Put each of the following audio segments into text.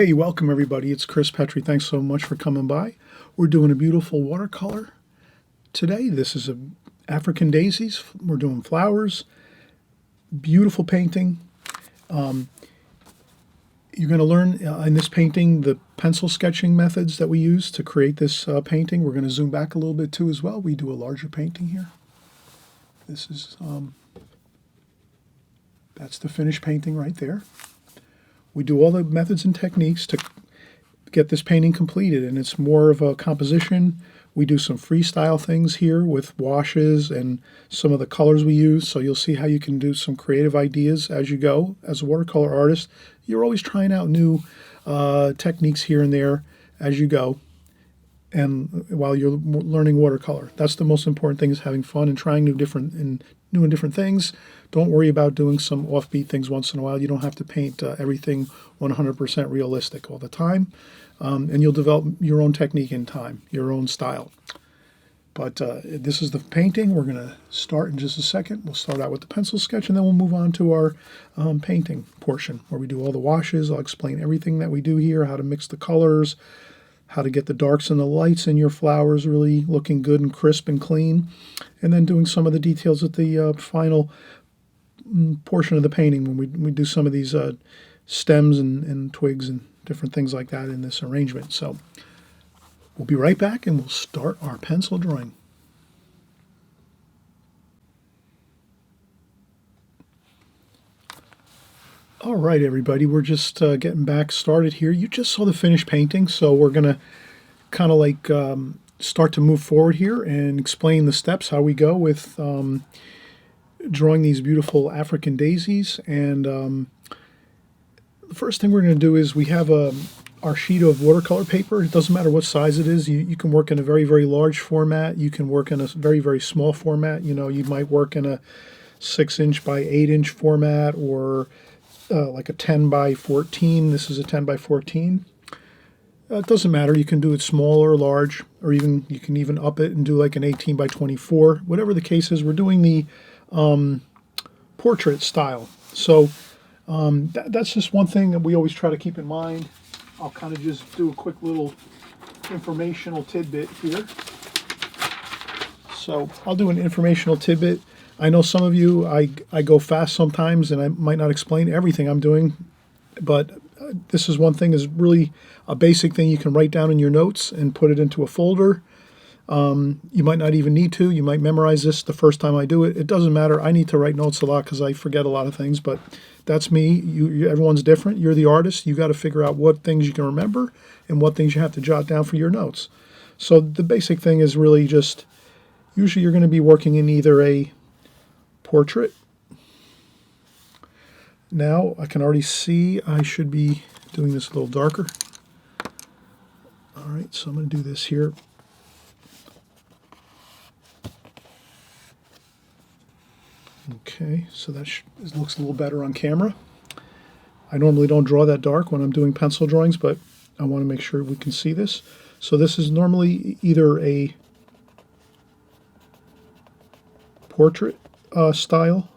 Hey, welcome everybody. It's Petri. Thanks so much for coming by. We're doing a beautiful watercolor today. This is African daisies. We're doing flowers. Beautiful painting. You're going to learn in this painting the pencil sketching methods that we use to create this painting. We're going to zoom back a little bit too as well. We do a larger painting here. This is that's the finished painting right there. We do all the methods and techniques to get this painting completed, and it's more of a composition. We do some freestyle things here with washes and some of the colors we use, so you'll see how you can do some creative ideas as you go. As a watercolor artist, you're always trying out new techniques here and there as you go, and while you're learning watercolor. That's the most important thing, is having fun and trying new and different things. Don't worry about doing some offbeat things once in a while. You don't have to paint everything 100% realistic all the time, and you'll develop your own technique in time, your own style. But this is the painting. We're going to start in just a second. We'll start out with the pencil sketch, and then we'll move on to our painting portion, where we do all the washes. I'll explain everything that we do here, how to mix the colors, how to get the darks and the lights in your flowers really looking good and crisp and clean, and then doing some of the details at the final portion of the painting when we do some of these stems and twigs and different things like that in this arrangement. So we'll be right back and we'll start our pencil drawing. All right, everybody, we're just getting back started here. You just saw the finished painting, so we're going to kind of like start to move forward here and explain the steps, how we go with drawing these beautiful African daisies. And the first thing we're going to do is we have our sheet of watercolor paper. It doesn't matter what size it is. You can work in a very, very large format. You can work in a very, very small format. You know, you might work in a 6-inch by 8-inch format, or like a 10 by 14. This is a 10 by 14. It doesn't matter. You can do it small or large, or even you can even up it and do like an 18 by 24. Whatever the case is, we're doing the portrait style. So that's just one thing that we always try to keep in mind. I'll kind of just do a quick little informational tidbit here. So I'll do an informational tidbit. I know some of you, I go fast sometimes, and I might not explain everything I'm doing, but this is one thing, is really a basic thing you can write down in your notes and put it into a folder. You might not even need to. You might memorize this the first time I do it. It doesn't matter. I need to write notes a lot because I forget a lot of things, but that's me. Everyone's different. You're the artist. You got to figure out what things you can remember and what things you have to jot down for your notes. So the basic thing is really just, usually you're going to be working in either a portrait. Now I can already see I should be doing this a little darker. All right, so I'm going to do this here. Okay, so that looks a little better on camera. I normally don't draw that dark when I'm doing pencil drawings, but I want to make sure we can see this. So this is normally either a portrait style,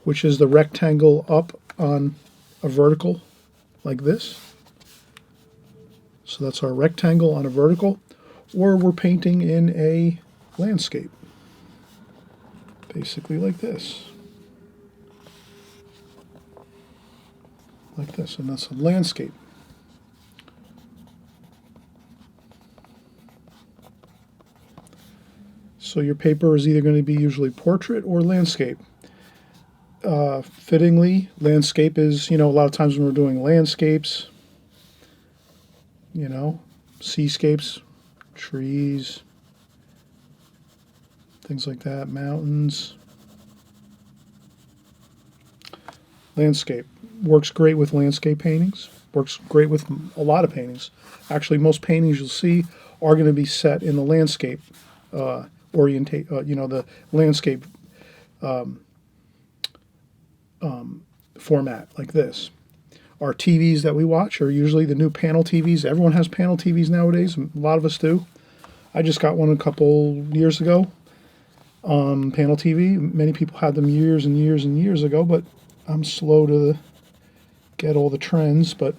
which is the rectangle up on a vertical like this. So that's our rectangle on a vertical. Or we're painting in a landscape, basically like this. Like this, and that's a landscape. So your paper is either going to be usually portrait or landscape. Fittingly, landscape is, a lot of times when we're doing landscapes, seascapes, trees, things like that, mountains. Landscape works great with landscape paintings, works great with a lot of paintings. Actually, most paintings you'll see are going to be set in the landscape the landscape format like this. Our TVs that we watch are usually the new panel TVs. Everyone has panel TVs nowadays. A lot of us do. I just got one a couple years ago. Panel TV. Many people had them years and years and years ago, but I'm slow to get all the trends. But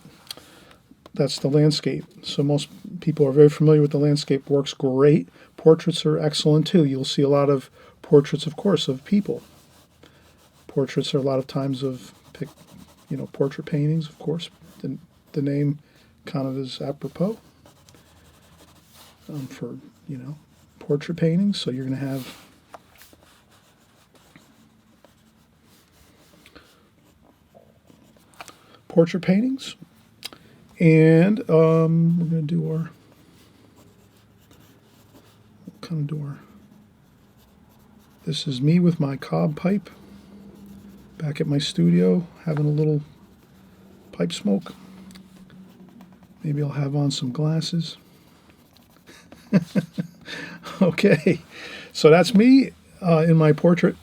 that's the landscape. So most people are very familiar with the landscape. Works great. Portraits are excellent too. You'll see a lot of portraits, of course, of people. Portraits are a lot of times of, portrait paintings, of course. The name kind of is apropos for, portrait paintings. So you're going to have portrait paintings. And we're going to do our, this is me with my cob pipe back at my studio having a little pipe smoke. Maybe I'll have on some glasses. Okay, so that's me in my portrait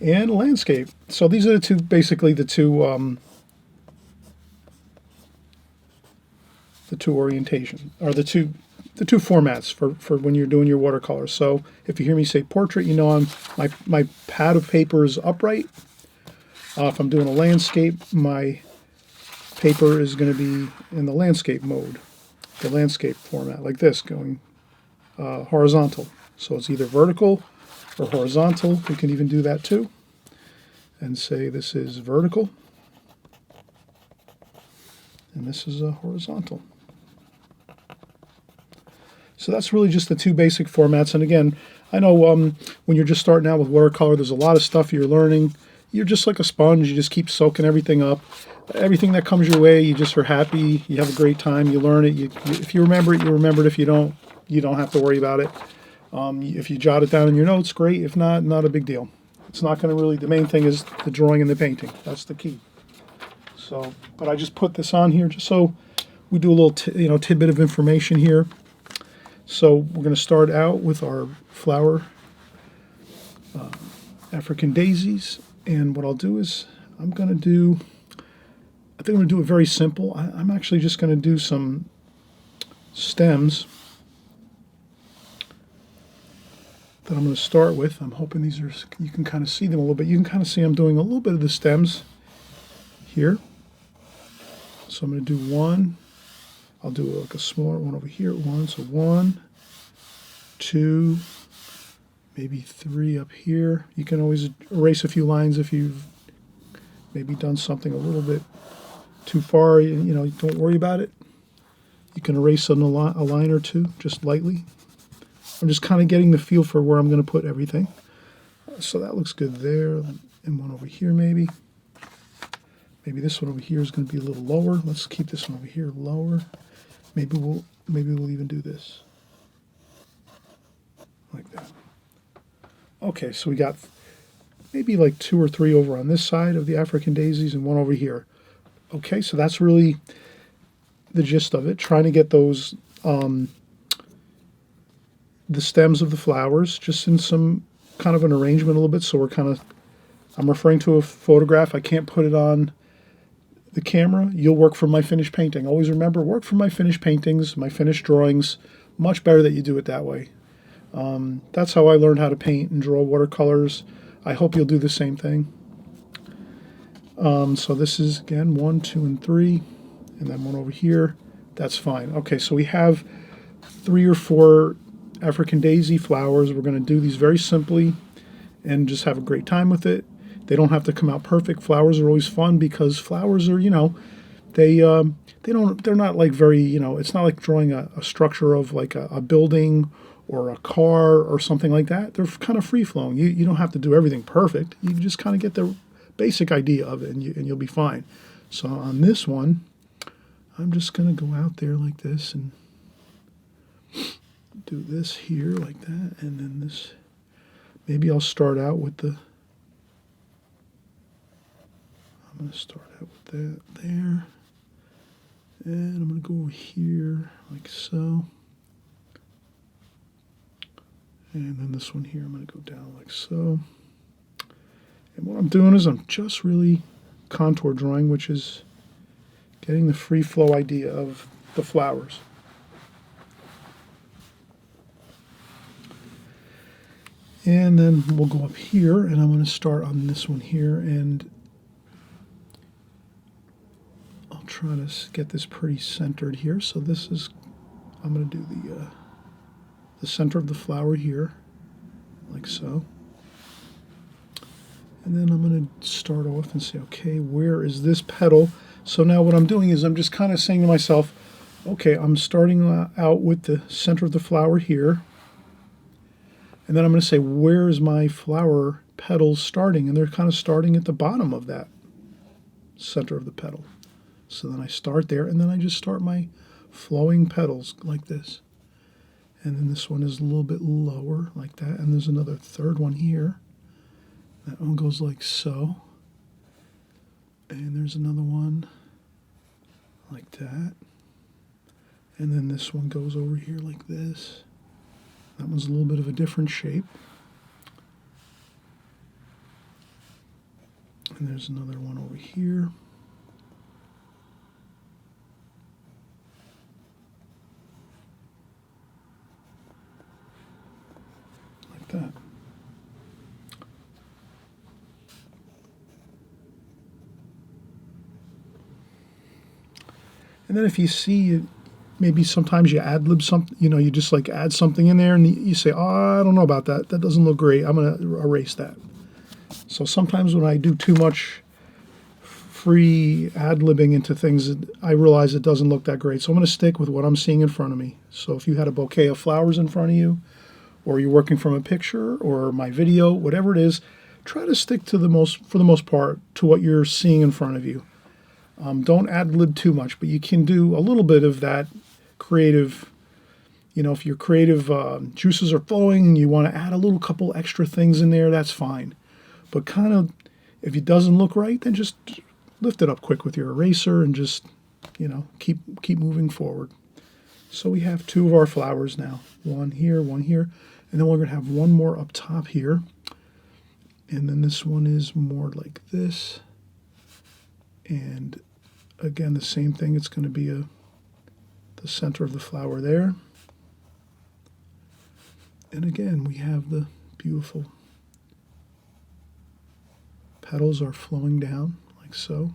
and landscape. So these are basically the two orientation, or the two formats for when you're doing your watercolors. So if you hear me say portrait, my pad of paper is upright. If I'm doing a landscape, my paper is going to be in the landscape mode, the landscape format, like this, going horizontal. So it's either vertical or horizontal. We can even do that too, and say this is vertical, and this is a horizontal. So that's really just the two basic formats. And again, I know when you're just starting out with watercolor, there's a lot of stuff you're learning. You're just like a sponge. You just keep soaking everything up. Everything that comes your way, you just are happy. You have a great time. You learn it. If you remember it, you remember it. If you don't have to worry about it. If you jot it down in your notes, great. If not, not a big deal. It's not going to really, the main thing is the drawing and the painting. That's the key. So, but I just put this on here just so we do a little tidbit of information here. So we're going to start out with our flower African daisies, and what I'll do is I think I'm going to do it very simple. I'm actually just going to do some stems that I'm going to start with. I'm hoping you can kind of see them a little bit. You can kind of see I'm doing a little bit of the stems here. So I'm going to do one. I'll do like a smaller one over here. One, so 1, 2, maybe 3 up here. You can always erase a few lines if you've maybe done something a little bit too far. Don't worry about it. You can erase a line or two, just lightly. I'm just kind of getting the feel for where I'm going to put everything. So that looks good there. And one over here maybe. Maybe this one over here is going to be a little lower. Let's keep this one over here lower. Maybe we'll even do this. Like that. Okay, so we got maybe like 2 or 3 over on this side of the African daisies and 1 over here. Okay, so that's really the gist of it. Trying to get those, the stems of the flowers just in some kind of an arrangement a little bit. So I'm referring to a photograph. I can't put it on the camera. You'll work from my finished painting. Always remember, work from my finished paintings, my finished drawings. Much better that you do it that way. That's how I learned how to paint and draw watercolors. I hope you'll do the same thing. So this is, again, 1, 2, and 3, and then 1 over here. That's fine. Okay, so we have 3 or 4 African daisy flowers. We're going to do these very simply and just have a great time with it. They don't have to come out perfect. Flowers are always fun because flowers are, they're not like very, it's not like drawing a structure of like a building or a car or something like that. They're kind of free-flowing. You don't have to do everything perfect. You just kind of get the basic idea of it, and you'll be fine. So on this one, I'm just going to go out there like this and do this here like that, and then this. Maybe I'll start out with the. I'm going to start out with that there, and I'm going to go over here like so. And then this one here, I'm going to go down like so. And what I'm doing is I'm just really contour drawing, which is getting the free flow idea of the flowers. And then we'll go up here, and I'm going to start on this one here, and I'll try try to get this pretty centered here. So this is, I'm going to do the center of the flower here, like so. And then I'm going to start off and say, okay, where is this petal? So now what I'm doing is I'm just kind of saying to myself, okay, I'm starting out with the center of the flower here. And then I'm going to say, where is my flower petals starting? And they're kind of starting at the bottom of that center of the petal. So then I start there, and then I just start my flowing petals like this. And then this one is a little bit lower, like that. And there's another third one here. That one goes like so. And there's another one like that. And then this one goes over here like this. That one's a little bit of a different shape. And there's another one over here. Like that. And then if you see, maybe sometimes you ad-lib something, you know, you just like add something in there and you say, oh, I don't know about that. That doesn't look great. I'm going to erase that. So sometimes when I do too much free ad-libbing into things, I realize it doesn't look that great. So I'm going to stick with what I'm seeing in front of me. So if you had a bouquet of flowers in front of you, or you're working from a picture or my video, whatever it is, try to stick to for the most part, to what you're seeing in front of you. Don't ad-lib too much, but you can do a little bit of that creative, you know, if your creative juices are flowing and you want to add a little couple extra things in there, that's fine. But kind of, if it doesn't look right, then just lift it up quick with your eraser and just, you know, keep moving forward. So we have two of our flowers now, one here, and then we're going to have one more up top here. And then this one is more like this. And again, the same thing, it's going to be the center of the flower there. And again, we have the beautiful petals are flowing down like so.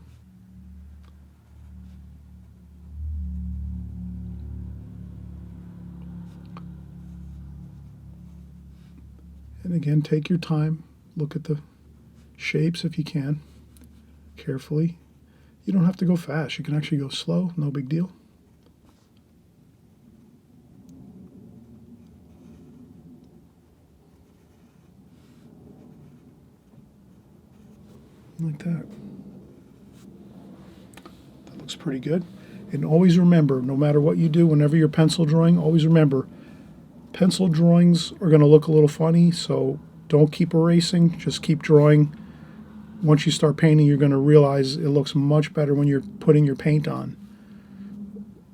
And again, take your time, look at the shapes if you can, carefully. You don't have to go fast, you can actually go slow, no big deal. Like that. That looks pretty good. And always remember, no matter what you do, whenever you're pencil drawing, always remember, pencil drawings are going to look a little funny, so don't keep erasing, just keep drawing. Once you start painting, you're going to realize it looks much better when you're putting your paint on.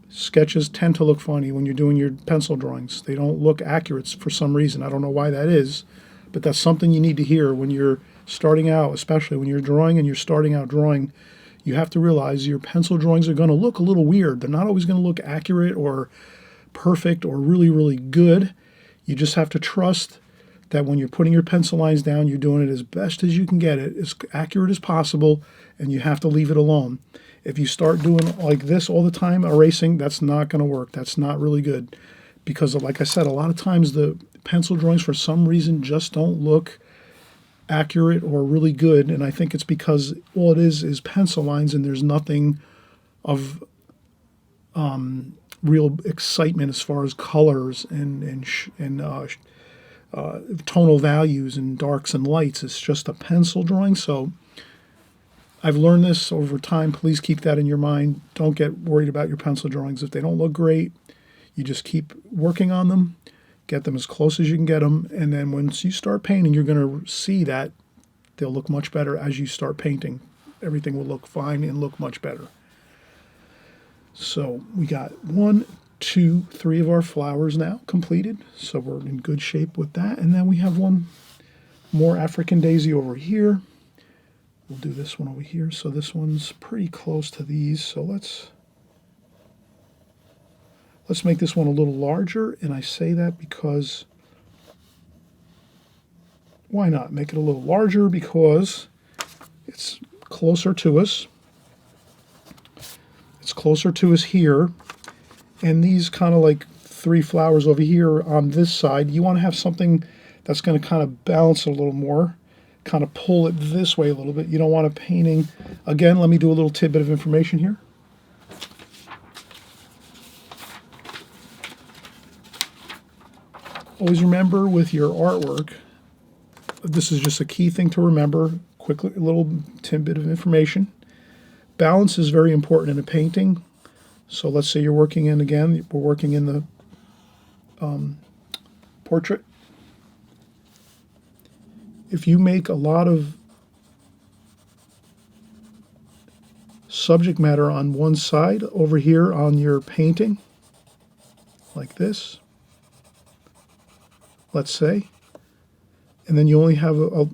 Sketches tend to look funny when you're doing your pencil drawings. They don't look accurate for some reason. I don't know why that is, but that's something you need to hear when you're starting out, especially when you're drawing and you're starting out drawing. You have to realize your pencil drawings are going to look a little weird. They're not always going to look accurate or perfect or really, really good. You just have to trust that when you're putting your pencil lines down, you're doing it as best as you can get it, as accurate as possible, and you have to leave it alone. If you start doing like this all the time, erasing, that's not going to work. That's not really good. Because like I said, a lot of times the pencil drawings for some reason just don't look accurate or really good, and I think it's because all it is pencil lines, and there's nothing of real excitement as far as colors and tonal values and darks and lights. It's just a pencil drawing. So I've learned this over time. Please keep that in your mind. Don't get worried about your pencil drawings. If they don't look great, you just keep working on them, get them as close as you can get them, and then once you start painting, you're going to see that they'll look much better as you start painting. Everything will look fine and look much better. So we got 1, 2, 3 of our flowers now completed, so we're in good shape with that. And then we have one more African daisy over here. We'll do this one over here. So this one's pretty close to these, so let's make this one a little larger. And I say that because why not make it a little larger? Because it's closer to us. It's closer to is here, and these kind of like 3 flowers over here on this side, you want to have something that's going to kind of balance a little more, kind of pull it this way a little bit. You don't want a painting. Again, let me do a little tidbit of information here. Always remember with your artwork, this is just a key thing to remember, quickly, a little tidbit of information. Balance is very important in a painting. So let's say you're working in, again, we're working in the portrait. If you make a lot of subject matter on one side over here on your painting, like this, let's say, and then you only have a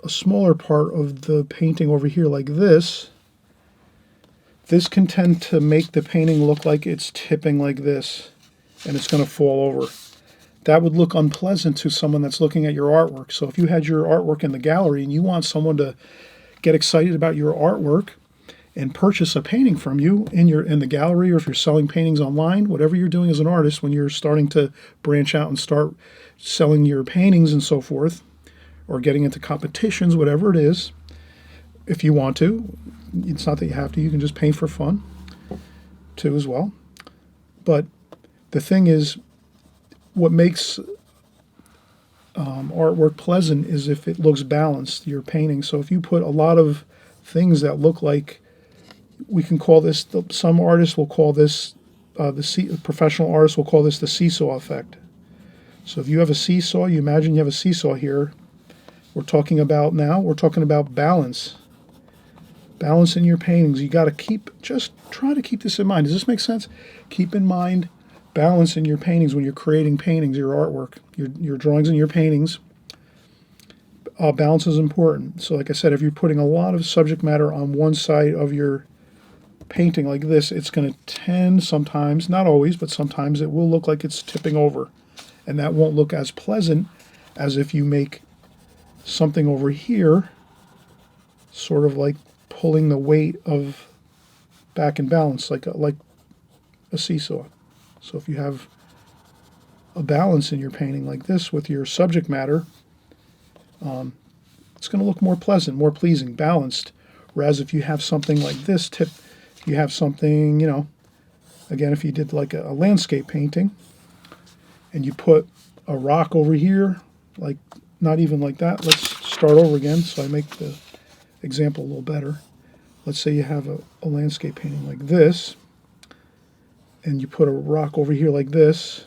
smaller part of the painting over here like this, this can tend to make the painting look like it's tipping like this, and it's going to fall over. That would look unpleasant to someone that's looking at your artwork. So if you had your artwork in the gallery and you want someone to get excited about your artwork and purchase a painting from you in the gallery, or if you're selling paintings online, whatever you're doing as an artist, when you're starting to branch out and start selling your paintings and so forth, or getting into competitions, whatever it is, if you want to, it's not that you have to, you can just paint for fun too as well. But the thing is, what makes artwork pleasant is if it looks balanced, your painting. So if you put a lot of things that look like, we can call this, some artists will call this, professional artists will call this the seesaw effect. So if you have a seesaw, you imagine you have a seesaw here. We're talking about balance. Balance in your paintings. You got to just try to keep this in mind. Does this make sense? Keep in mind balance in your paintings when you're creating paintings, your artwork, your drawings and your paintings. Balance is important. So like I said, if you're putting a lot of subject matter on one side of your painting like this, it's going to tend sometimes, not always, but sometimes it will look like it's tipping over. And that won't look as pleasant as if you make something over here, sort of like pulling the weight of back in balance, like a seesaw. So if you have a balance in your painting like this with your subject matter, it's going to look more pleasant, more pleasing, balanced. Whereas if you have something like this you have something, again, if you did like a landscape painting and you put a rock over here, like not even like that. Let's start over again so I make the example a little better. Let's say you have a landscape painting like this, and you put a rock over here like this.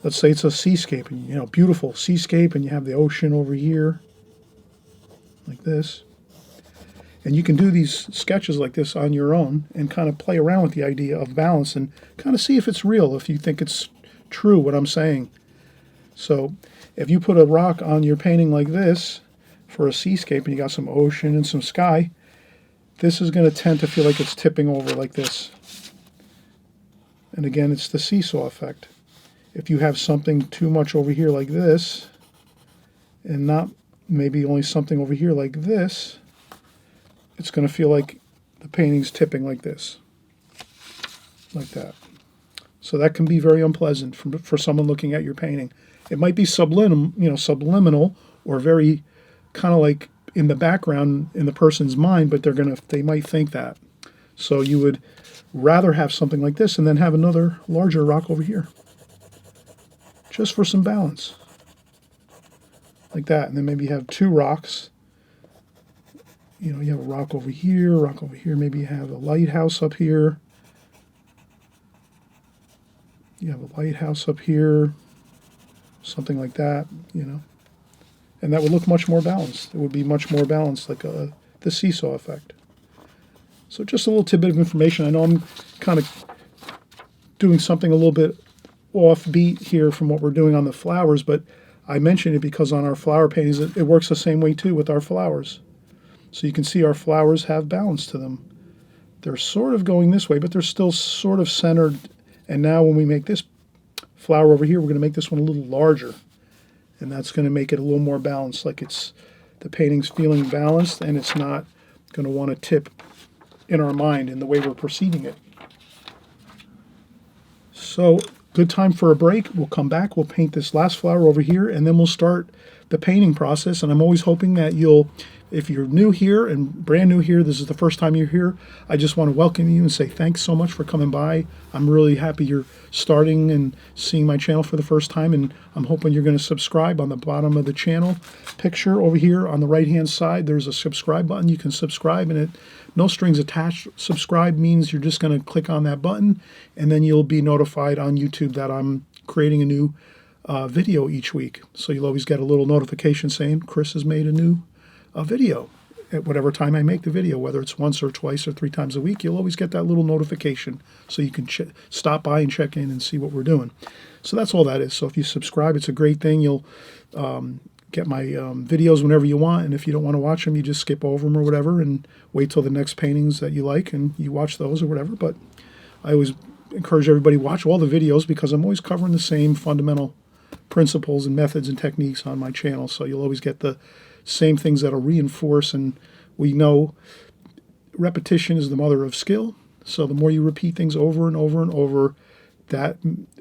Let's say it's a seascape, beautiful seascape, and you have the ocean over here, like this. And you can do these sketches like this on your own and kind of play around with the idea of balance and kind of see if it's real, if you think it's true what I'm saying. So if you put a rock on your painting like this for a seascape and you got some ocean and some sky, this is going to tend to feel like it's tipping over like this. And again, it's the seesaw effect. If you have something too much over here like this, and not maybe only something over here like this, it's going to feel like the painting's tipping like this, like that. So that can be very unpleasant for someone looking at your painting. It might be subliminal, or very kind of like in the background in the person's mind, but they might think that. So you would rather have something like this and then have another larger rock over here, just for some balance, like that. And then maybe you have 2 rocks. You have a rock over here, maybe you have a lighthouse up here. You have a lighthouse up here, something like that, And that would look much more balanced. It would be much more balanced, like the seesaw effect. So just a little tidbit of information. I know I'm kind of doing something a little bit offbeat here from what we're doing on the flowers, but I mention it because on our flower paintings, it works the same way too with our flowers. So you can see our flowers have balance to them. They're sort of going this way, but they're still sort of centered. And now when we make this flower over here, we're going to make this one a little larger. And that's going to make it a little more balanced, like the painting's feeling balanced and it's not going to want to tip in our mind in the way we're proceeding it. So, good time for a break. We'll come back, we'll paint this last flower over here, and then we'll start the painting process. And I'm always hoping that you'll, if you're new here and brand new here, this is the first time you're here, I just want to welcome you and say thanks so much for coming by. I'm really happy you're starting and seeing my channel for the first time, and I'm hoping you're going to subscribe. On the bottom of the channel picture over here on the right hand side, there's a subscribe button. You can subscribe, and no strings attached. Subscribe means you're just going to click on that button, and then you'll be notified on YouTube that I'm creating a new video each week. So you'll always get a little notification saying Chris has made a new video at whatever time I make the video, whether it's once or twice or 3 times a week. You'll always get that little notification so you can stop by and check in and see what we're doing. So that's all that is. So if you subscribe, it's a great thing. You'll get my videos whenever you want, and if you don't want to watch them, you just skip over them or whatever and wait till the next paintings that you like and you watch those or whatever. But I always encourage everybody to watch all the videos because I'm always covering the same fundamental principles and methods and techniques on my channel. So you'll always get the same things that'll reinforce, and we know repetition is the mother of skill. So the more you repeat things over and over and over, that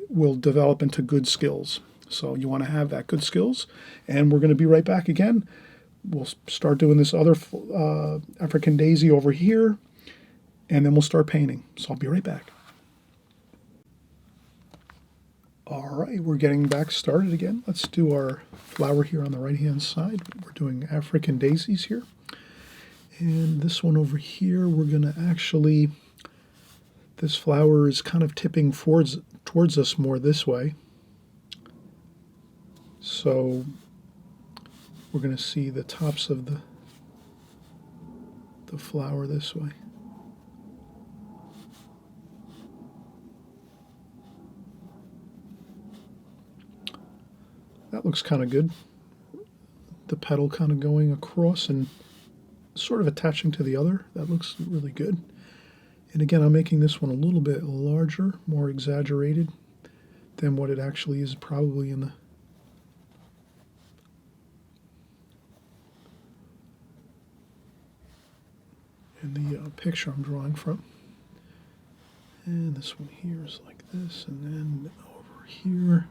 will develop into good skills. So you want to have that good skills, and we're going to be right back again. We'll start doing this other African daisy over here, and then we'll start painting. So I'll be right back. All right, we're getting back started again. Let's do our flower here on the right-hand side. We're doing African daisies here. And this one over here, we're going to actually, this flower is kind of tipping towards us more this way. So we're going to see the tops of the flower this way. That looks kind of good. The petal kind of going across and sort of attaching to the other. That looks really good. And again, I'm making this one a little bit larger, more exaggerated than what it actually is probably in the picture I'm drawing from. And this one here is like this, and then over here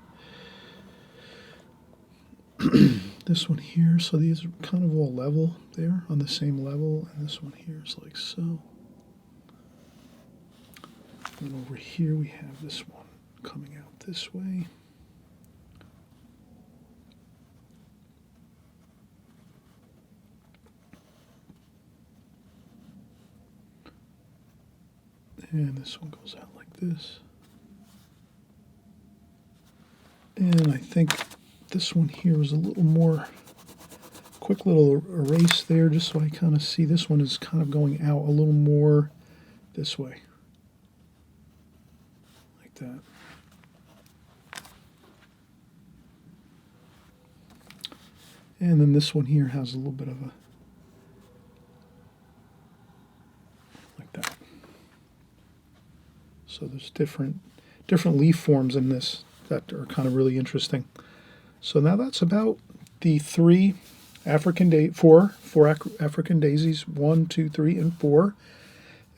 this one here, so these are kind of all level there, on the same level, and this one here is like so. And over here we have this one coming out this way. And this one goes out like this. And I think this one here is a little more, quick little erase there, just so I kind of see this one is kind of going out a little more this way. Like that. And then this one here has a little bit of a, like that. So there's different leaf forms in this that are kind of really interesting. So now that's about the four African daisies, 1, 2, 3, and 4.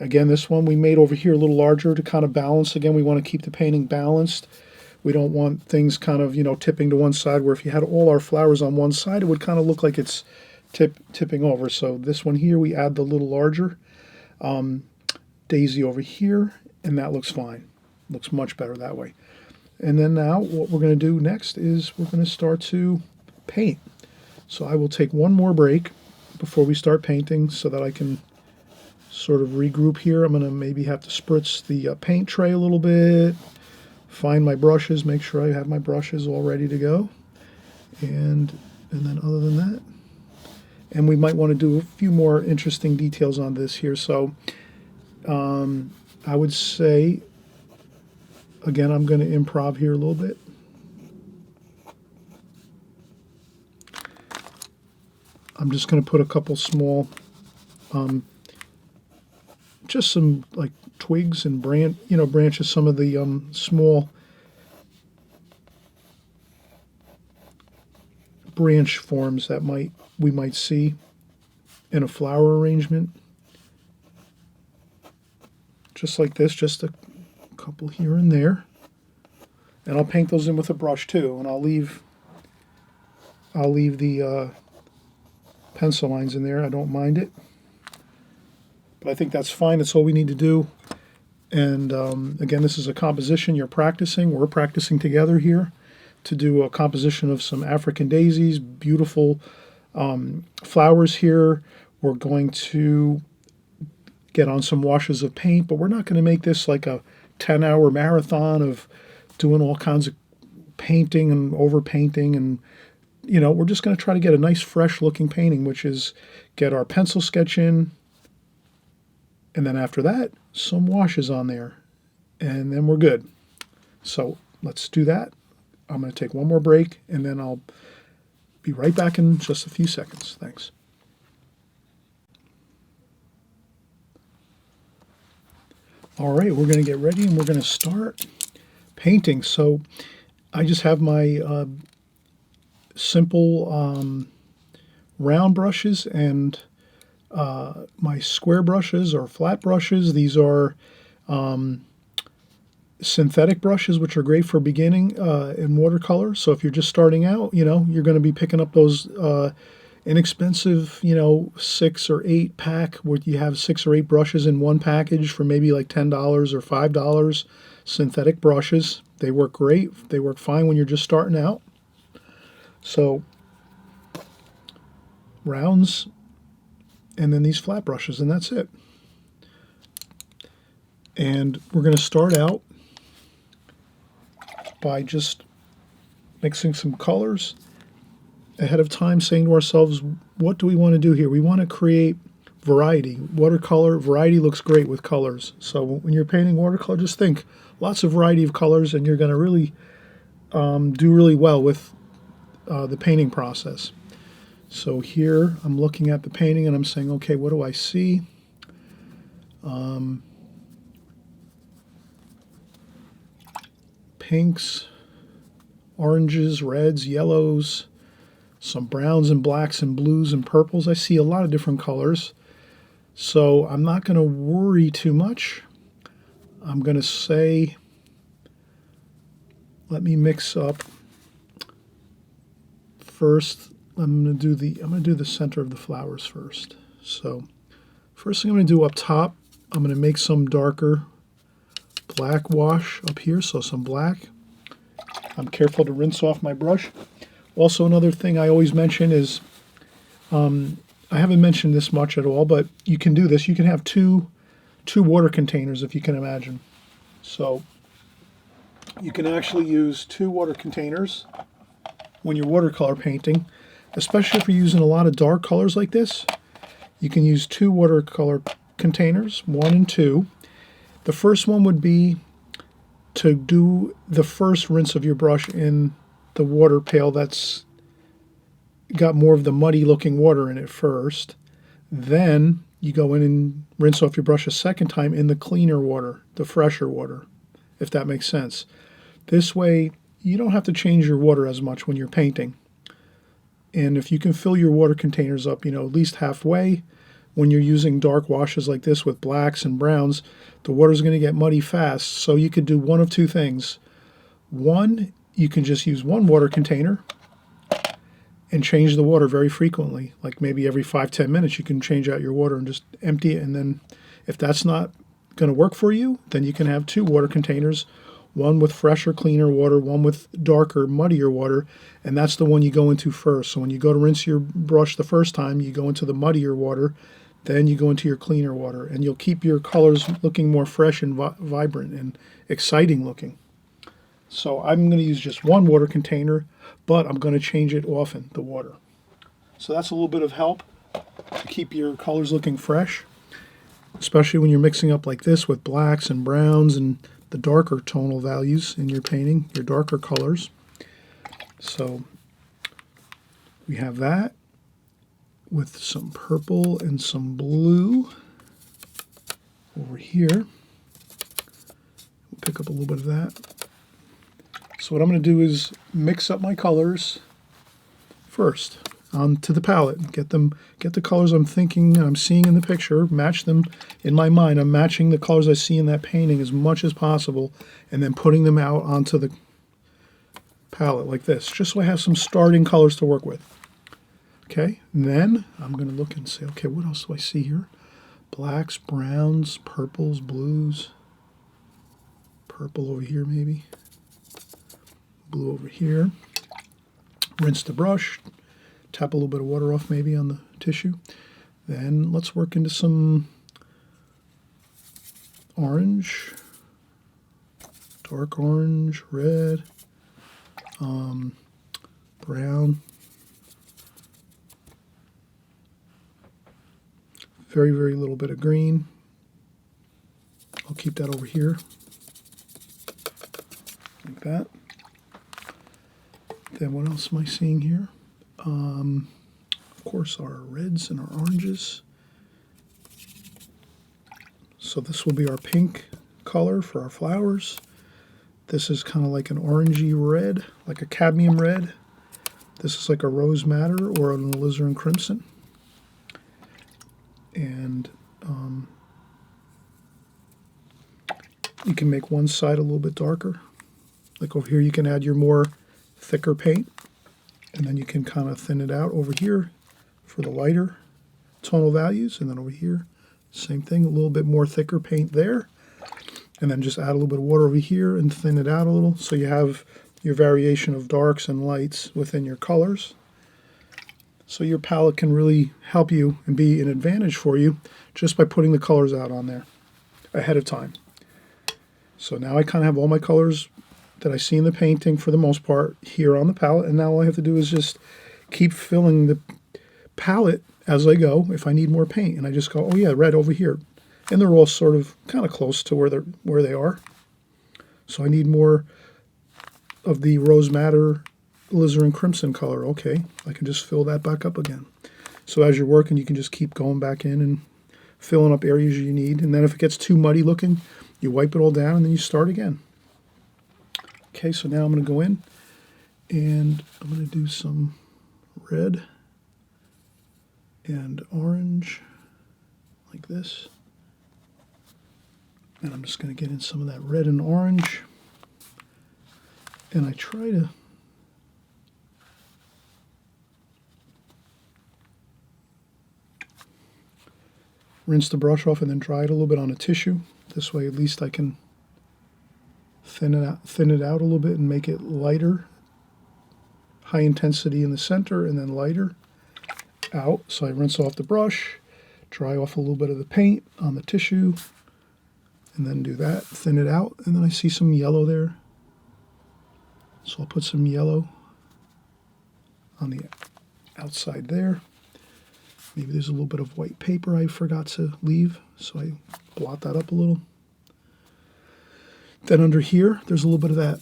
Again, this one we made over here a little larger to kind of balance. Again, we want to keep the painting balanced. We don't want things kind of, tipping to one side, where if you had all our flowers on one side, it would kind of look like it's tipping over. So this one here, we add the little larger daisy over here, and that looks fine. Looks much better that way. And then now what we're going to do next is we're going to start to paint. So I will take one more break before we start painting so that I can sort of regroup here. I'm going to maybe have to spritz the paint tray a little bit, find my brushes, make sure I have my brushes all ready to go. And then other than that, and we might want to do a few more interesting details on this here. So I would say, again, I'm going to improv here a little bit. I'm just going to put a couple small, just some like twigs and branches, some of the small branch forms that we might see in a flower arrangement. just like this, just a couple here and there. And I'll paint those in with a brush too, and I'll leave the pencil lines in there. I don't mind it, but I think that's fine. That's all we need to do. And again, this is a composition. You're practicing. We're practicing together here to do a composition of some African daisies, beautiful flowers here. We're going to get on some washes of paint, but we're not going to make this like a 10-hour marathon of doing all kinds of painting and overpainting, and we're just going to try to get a nice fresh looking painting, which is get our pencil sketch in, and then after that some washes on there, and then we're good. So let's do that. I'm going to take one more break, and then I'll be right back in just a few seconds. Thanks. All right, we're going to get ready, and we're going to start painting. So I just have my simple round brushes and my square brushes or flat brushes. These are synthetic brushes, which are great for beginning in watercolor. So if you're just starting out, you're going to be picking up those inexpensive, 6 or 8 pack, where you have 6 or 8 brushes in one package for maybe like $10 or $5. Synthetic brushes. They work great. They work fine when you're just starting out. So rounds, and then these flat brushes, and that's it. And we're going to start out by just mixing some colors ahead of time, saying to ourselves, what do we want to do here? We want to create variety. Watercolor variety looks great with colors. So when you're painting watercolor, just think lots of variety of colors, and you're going to really do really well with the painting process. So here I'm looking at the painting and I'm saying, okay, what do I see? Pinks, oranges, reds, yellows, some browns and blacks and blues and purples. I see a lot of different colors. So I'm not going to worry too much. I'm going to say, let me mix up first. I'm going to do the center of the flowers first. So first thing I'm going to do up top, I'm going to make some darker black wash up here, so some black. I'm careful to rinse off my brush. Also, another thing I always mention is, I haven't mentioned this much at all, but you can do this. You can have two water containers, if you can imagine. So you can actually use 2 water containers when you're watercolor painting, especially if you're using a lot of dark colors like this. You can use 2 watercolor containers, 1 and 2. The first one would be to do the first rinse of your brush in the water pail that's got more of the muddy looking water in it first. Then you go in and rinse off your brush a second time in the cleaner water, the fresher water, if that makes sense. This way you don't have to change your water as much when you're painting. And if you can fill your water containers up, at least halfway, when you're using dark washes like this with blacks and browns, the water's going to get muddy fast. So you could do one of 2 things. One, you can just use 1 water container and change the water very frequently. Like maybe every 5-10 minutes you can change out your water and just empty it. And then if that's not going to work for you, then you can have 2 water containers, one with fresher, cleaner water, one with darker, muddier water, and that's the one you go into first. So when you go to rinse your brush the first time, you go into the muddier water, then you go into your cleaner water, and you'll keep your colors looking more fresh and vibrant and exciting looking. So I'm going to use just 1 water container, but I'm going to change it often, the water. So that's a little bit of help to keep your colors looking fresh, especially when you're mixing up like this with blacks and browns and the darker tonal values in your painting, your darker colors. So we have that with some purple and some blue over here. We'll pick up a little bit of that. So what I'm going to do is mix up my colors first. onto the palette. Get the colors I'm thinking, I'm seeing in the picture, match them in my mind. I'm matching the colors I see in that painting as much as possible, and then putting them out onto the palette like this, just so I have some starting colors to work with. Okay, and then I'm going to look and say, okay, what else do I see here? Blacks, browns, purples, blues. Purple over here maybe. Blue over here. Rinse the brush. Tap a little bit of water off maybe on the tissue. Then let's work into some orange, dark orange, red, brown. Very, very little bit of green. I'll keep that over here, like that. Then what else am I seeing here? Of course, our reds and our oranges. So this will be our pink color for our flowers. This is kind of like an orangey red, like a cadmium red. This is like a rose madder or an alizarin crimson. And you can make one side a little bit darker. Like over here, you can add your more thicker paint, and then you can kind of thin it out over here for the lighter tonal values, and then over here, same thing, a little bit more thicker paint there, and then just add a little bit of water over here and thin it out a little, so you have your variation of darks and lights within your colors. So your palette can really help you and be an advantage for you just by putting the colors out on there ahead of time. So now I kind of have all my colors that I see in the painting for the most part here on the palette, and now all I have to do is just keep filling the palette as I go if I need more paint, and I just go, oh yeah, red over here, and they're all sort of kind of close to where they are. So I need more of the rose madder alizarin crimson color. Okay, I can just fill that back up again. So as you're working, you can just keep going back in and filling up areas you need, and then if it gets too muddy looking, you wipe it all down and then you start again. Okay, so now I'm going to go in and I'm going to do some red and orange like this. And I'm just going to get in some of that red and orange. And I try to rinse the brush off and then dry it a little bit on a tissue. This way at least I can thin it out a little bit and make it lighter. High intensity in the center and then lighter out. So I rinse off the brush, dry off a little bit of the paint on the tissue, and then do that, thin it out, and then I see some yellow there. So I'll put some yellow on the outside there. Maybe there's a little bit of white paper I forgot to leave, so I blot that up a little. Then under here, there's a little bit of that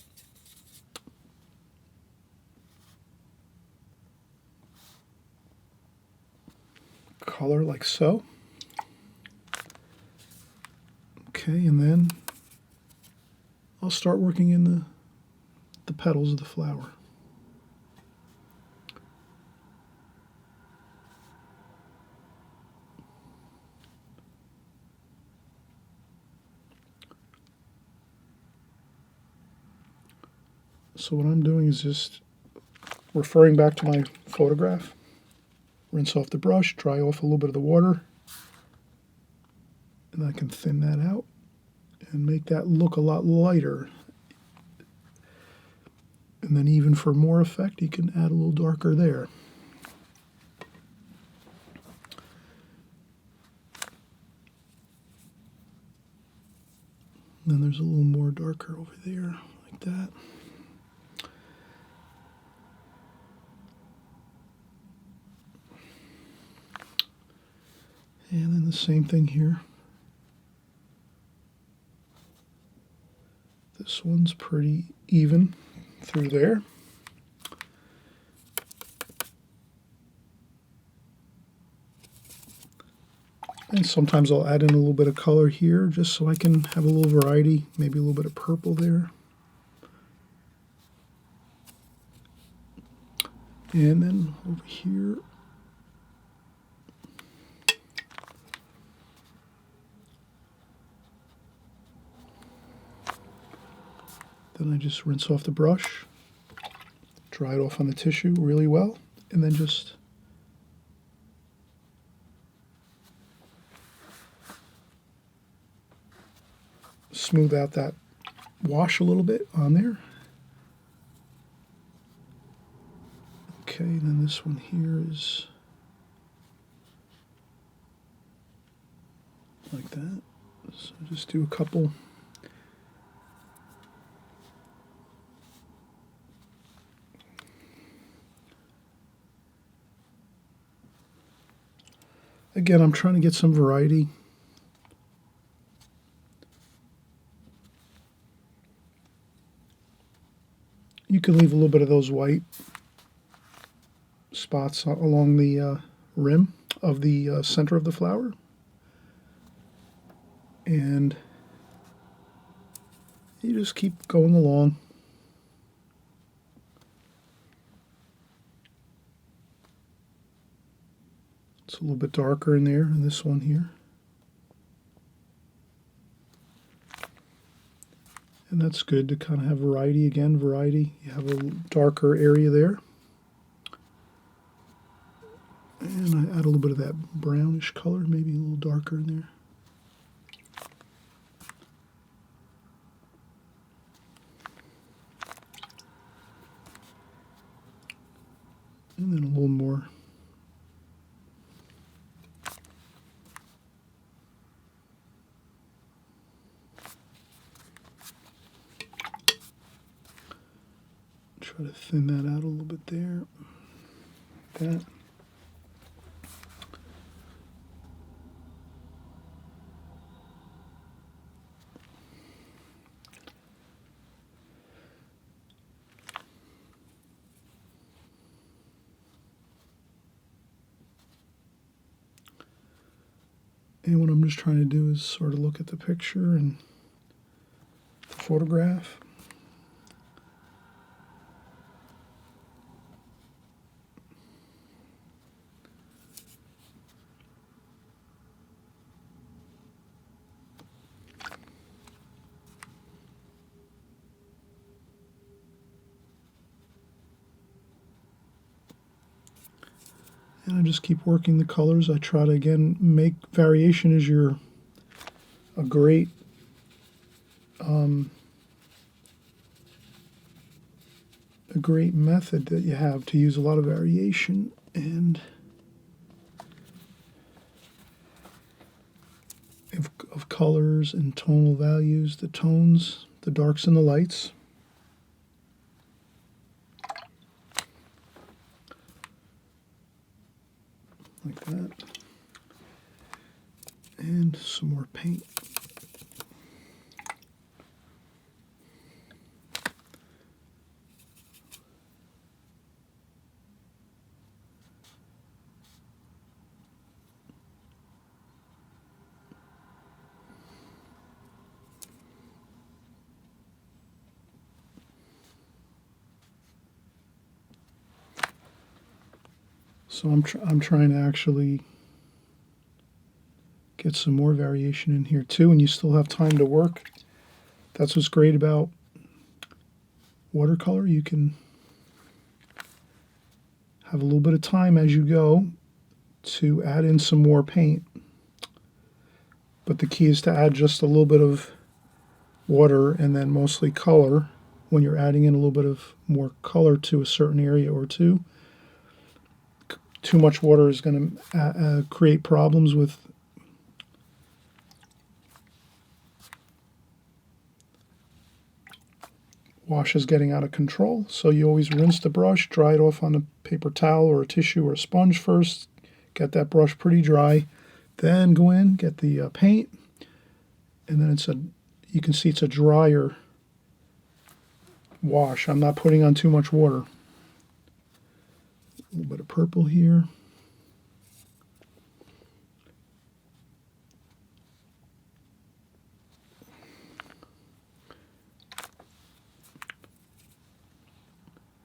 color like so. Okay, and then I'll start working in the petals of the flower. So what I'm doing is just referring back to my photograph, rinse off the brush, dry off a little bit of the water, and I can thin that out and make that look a lot lighter. And then even for more effect, you can add a little darker there. And then there's a little more darker over there, like that. And then the same thing here. This one's pretty even through there. And sometimes I'll add in a little bit of color here just so I can have a little variety, maybe a little bit of purple there. And then over here, then I just rinse off the brush, dry it off on the tissue really well, and then just smooth out that wash a little bit on there. Okay, and then this one here is like that. So just do a couple. Again, I'm trying to get some variety. You can leave a little bit of those white spots along the rim of the center of the flower. And you just keep going along. It's a little bit darker in there in this one here. And that's good to kind of have variety again, variety. You have a darker area there. And I add a little bit of that brownish color, maybe a little darker in there. And then a little more. Try to thin that out a little bit there. That. And what I'm just trying to do is sort of look at the picture and the photograph. And I just keep working the colors. I try to, again, make variation is a great method that you have to use a lot of variation and of colors and tonal values, the tones, the darks and the lights. Like that. And some more paint. So I'm trying to actually get some more variation in here too, and you still have time to work. That's what's great about watercolor. You can have a little bit of time as you go to add in some more paint. But the key is to add just a little bit of water and then mostly color when you're adding in a little bit of more color to a certain area or two. Too much water is going to create problems with washes getting out of control. So you always rinse the brush, dry it off on a paper towel or a tissue or a sponge first, get that brush pretty dry, then go in, get the paint, and then you can see it's a drier wash. I'm not putting on too much water. A little bit of purple here.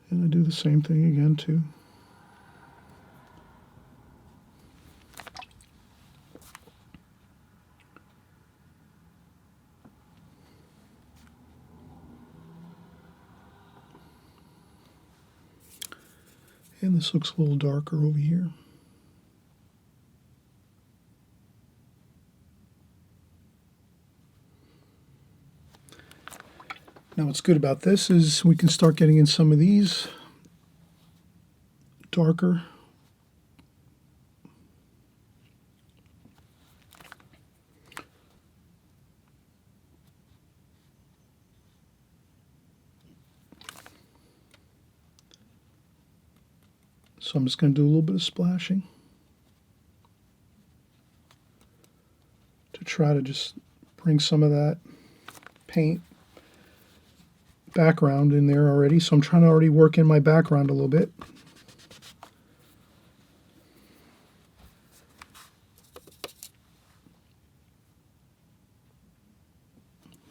And I do the same thing again too. And this looks a little darker over here. Now what's good about this is we can start getting in some of these darker. So I'm just going to do a little bit of splashing to try to just bring some of that paint background in there already. So I'm trying to already work in my background a little bit.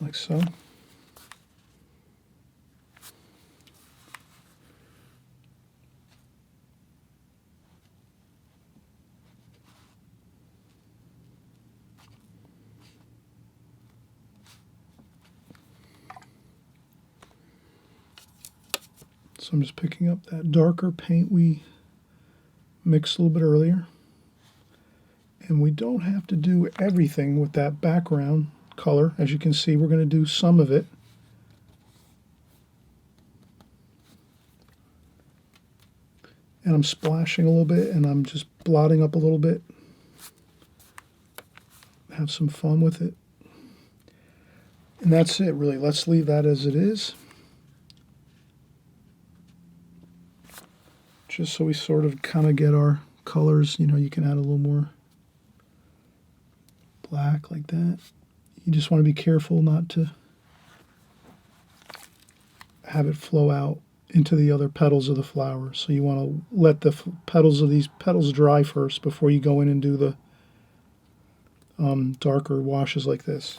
Like so. So I'm just picking up that darker paint we mixed a little bit earlier. And we don't have to do everything with that background color. As you can see, we're going to do some of it. And I'm splashing a little bit, and I'm just blotting up a little bit. Have some fun with it. And that's it, really. Let's leave that as it is. Just so we sort of kind of get our colors. You know, you can add a little more black like that. You just want to be careful not to have it flow out into the other petals of the flower. So you want to let the petals of these petals dry first before you go in and do the darker washes like this.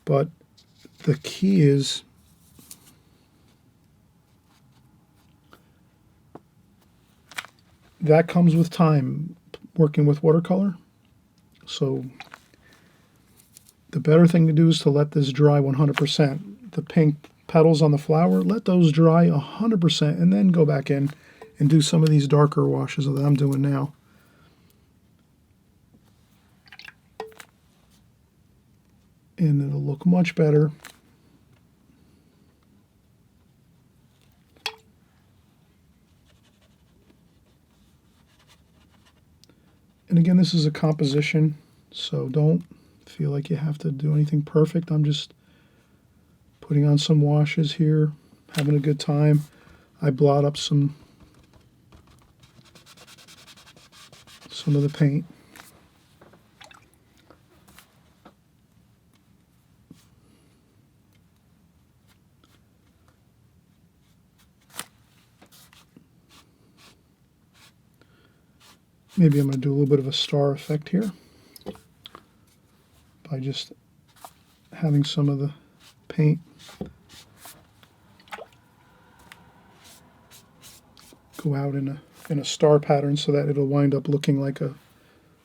But the key is that comes with time working with watercolor. So the better thing to do is to let this dry 100%. The pink petals on the flower, let those dry 100% and then go back in and do some of these darker washes that I'm doing now. And it'll look much better. And again, this is a composition, so don't feel like you have to do anything perfect. I'm just putting on some washes here, having a good time. I blot up some of the paint. Maybe I'm going to do a little bit of a star effect here by just having some of the paint go out in a star pattern so that it'll wind up looking like a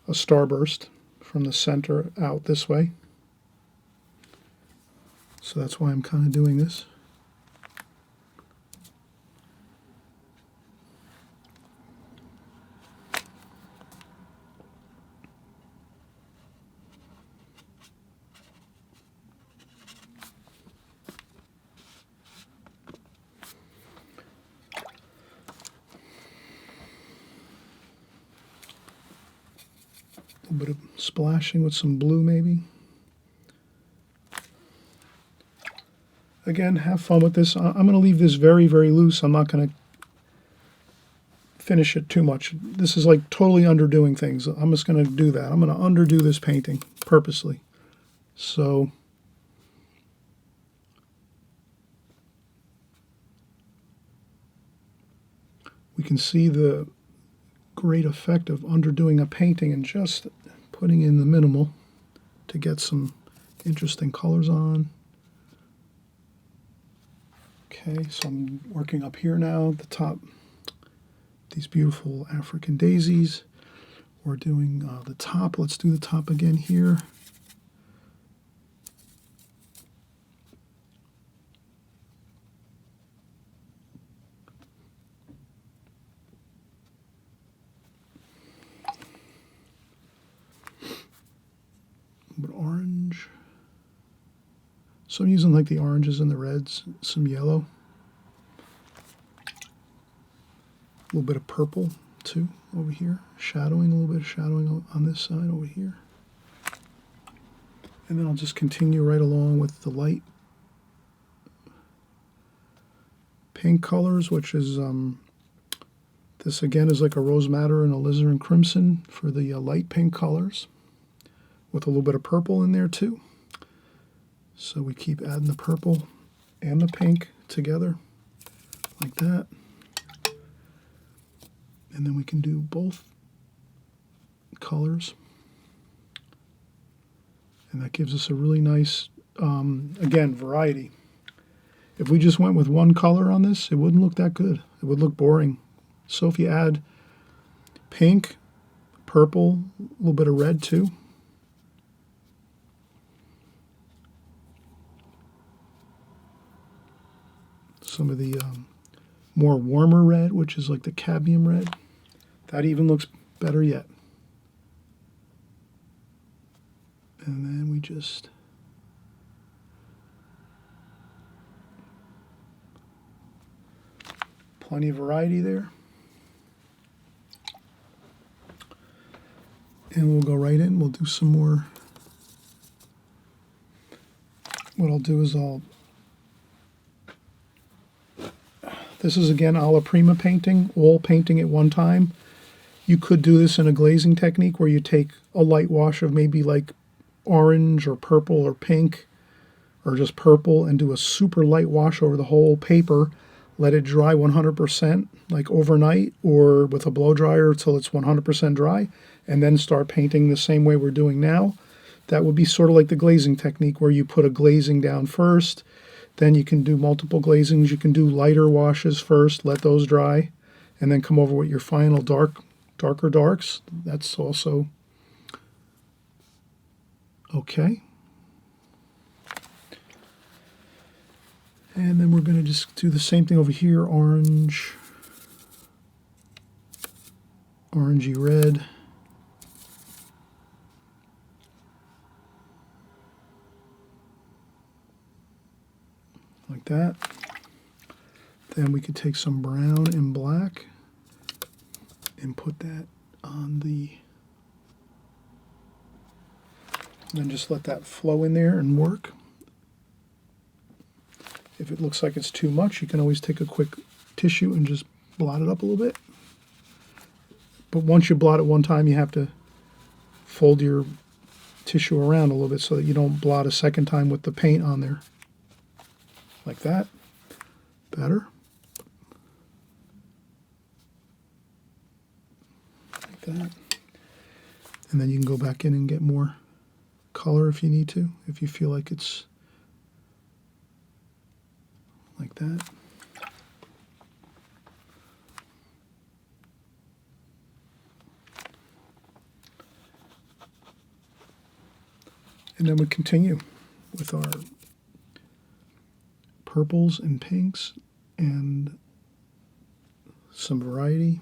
starburst from the center out this way. So that's why I'm kind of doing this. A little bit of splashing with some blue maybe. Again, have fun with this. I'm going to leave this very, very loose. I'm not going to finish it too much. This is like totally underdoing things. I'm just going to do that. I'm going to underdo this painting purposely. So we can see the great effect of underdoing a painting and just putting in the minimal to get some interesting colors on. Okay, so I'm working up here now, the top, these beautiful African daisies. We're doing the top. Let's do the top again here. So I'm using like the oranges and the reds, some yellow, a little bit of purple too over here, shadowing, a little bit of shadowing on this side over here. And then I'll just continue right along with the light pink colors, which is, this again is like a rose madder and a alizarin crimson for the light pink colors, with a little bit of purple in there too. So we keep adding the purple and the pink together like that. And then we can do both colors. And that gives us a really nice, again, variety. If we just went with one color on this, it wouldn't look that good. It would look boring. So if you add pink, purple, a little bit of red too, some of the more warmer red, which is like the cadmium red, that even looks better yet. And then we just plenty of variety there. And we'll go right in, we'll do some more. What I'll do is this is again a la prima painting, all painting at one time. You could do this in a glazing technique where you take a light wash of maybe like orange or purple or pink or just purple and do a super light wash over the whole paper, let it dry 100% like overnight or with a blow dryer till it's 100% dry, and then start painting the same way we're doing now. That would be sort of like the glazing technique where you put a glazing down first, then you can do multiple glazings. You can do lighter washes first, let those dry, and then come over with your final darker darks. That's also okay. And then we're going to just do the same thing over here, orange, orangey red. Like that. Then we could take some brown and black and put that on the, and then just let that flow in there and work. If it looks like it's too much, you can always take a quick tissue and just blot it up a little bit. But once you blot it one time, you have to fold your tissue around a little bit so that you don't blot a second time with the paint on there. Like that. Better. Like that. And then you can go back in and get more color if you need to, if you feel like it's like that. And then we continue with our purples and pinks and some variety.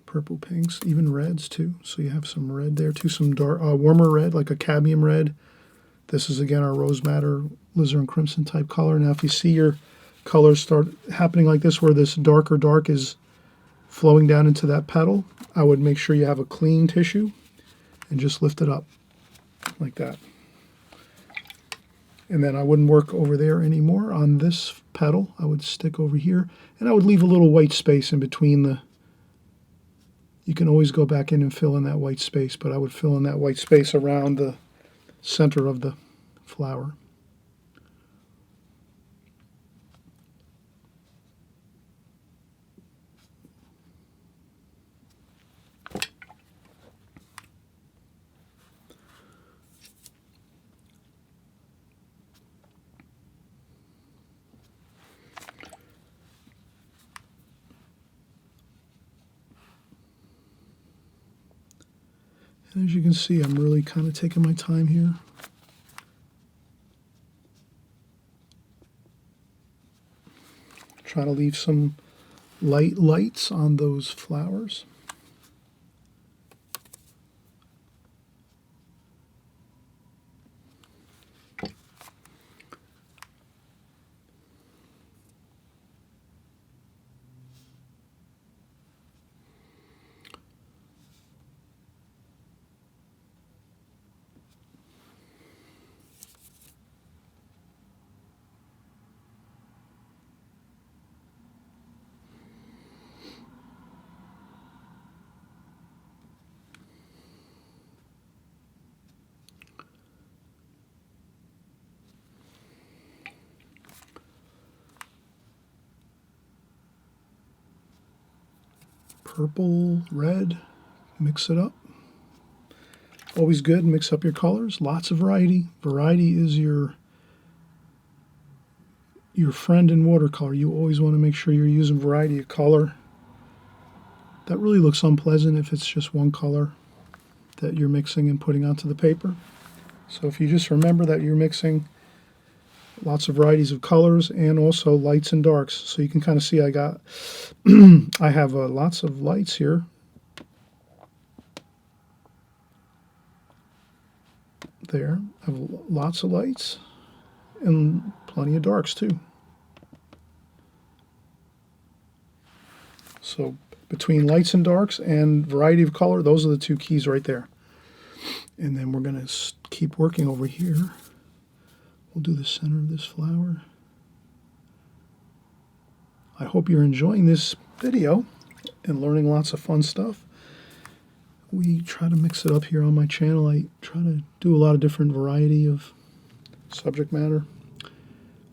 Purple pinks, even reds too. So you have some red there too, some dark, warmer red, like a cadmium red. This is again our rose madder, alizarin crimson type color. Now if you see your colors start happening like this, where this darker dark is flowing down into that petal, I would make sure you have a clean tissue and just lift it up like that. And then I wouldn't work over there anymore on this petal. I would stick over here, and I would leave a little white space in between the, you can always go back in and fill in that white space, but I would fill in that white space around the center of the flower. And as you can see, I'm really kind of taking my time here. Trying to leave some lights on those flowers. purple, red, mix it up. Always good, mix up your colors, lots of variety. Variety is your friend in watercolor. You always want to make sure you're using variety of color. That really looks unpleasant if it's just one color that you're mixing and putting onto the paper. So if you just remember that you're mixing lots of varieties of colors and also lights and darks. So you can kind of see I have lots of lights here. There, I have lots of lights and plenty of darks too. So between lights and darks and variety of color, those are the two keys right there. And then we're going to keep working over here. We'll do the center of this flower. I hope you're enjoying this video and learning lots of fun stuff. We try to mix it up here on my channel. I try to do a lot of different variety of subject matter.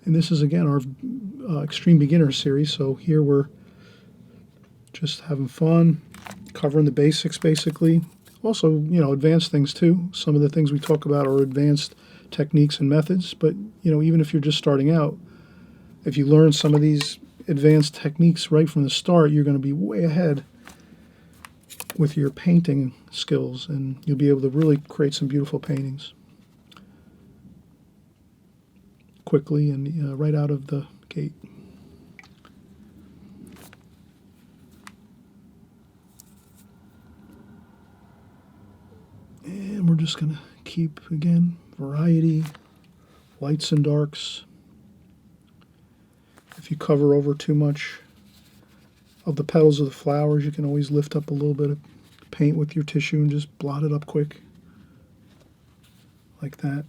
And this is, again, our Extreme Beginner series. So here we're just having fun, covering the basics, basically. Also, advanced things, too. Some of the things we talk about are advanced techniques and methods. But, even if you're just starting out, if you learn some of these advanced techniques right from the start, you're going to be way ahead with your painting skills, and you'll be able to really create some beautiful paintings quickly and right out of the gate. And we're just going to keep, again, variety, lights and darks. If you cover over too much of the petals of the flowers, you can always lift up a little bit of paint with your tissue and just blot it up quick, like that.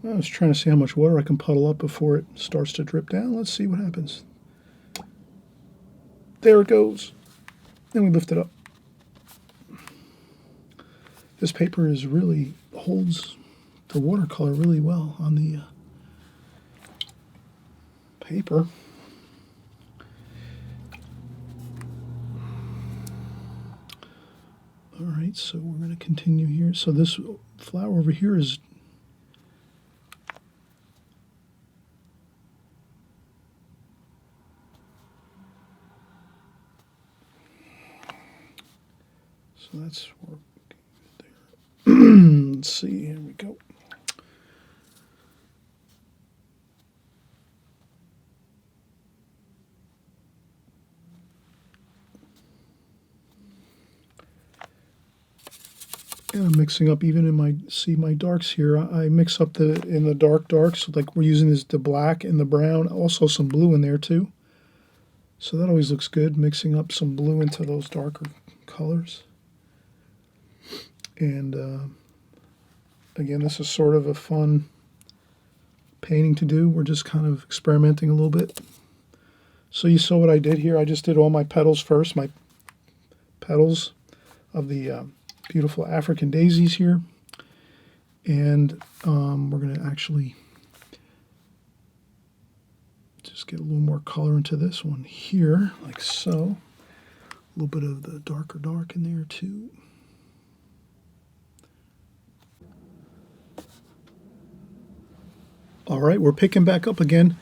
I was trying to see how much water I can puddle up before it starts to drip down. Let's see what happens. There it goes. Then we lift it up. This paper really holds the watercolor really well on the paper. All right, so we're going to continue here. So this flower over here is so that's working there. Let's see, here we go. And I'm mixing up even in my darks here. I mix up in the darks, like we're using the black and the brown, also some blue in there too. So that always looks good, mixing up some blue into those darker colors. And again, this is sort of a fun painting to do. We're just kind of experimenting a little bit. So you saw what I did here. I just did all my petals first, my petals of the beautiful African daisies here. And we're going to actually just get a little more color into this one here, like so. A little bit of the darker dark in there too. right, we're picking back up again.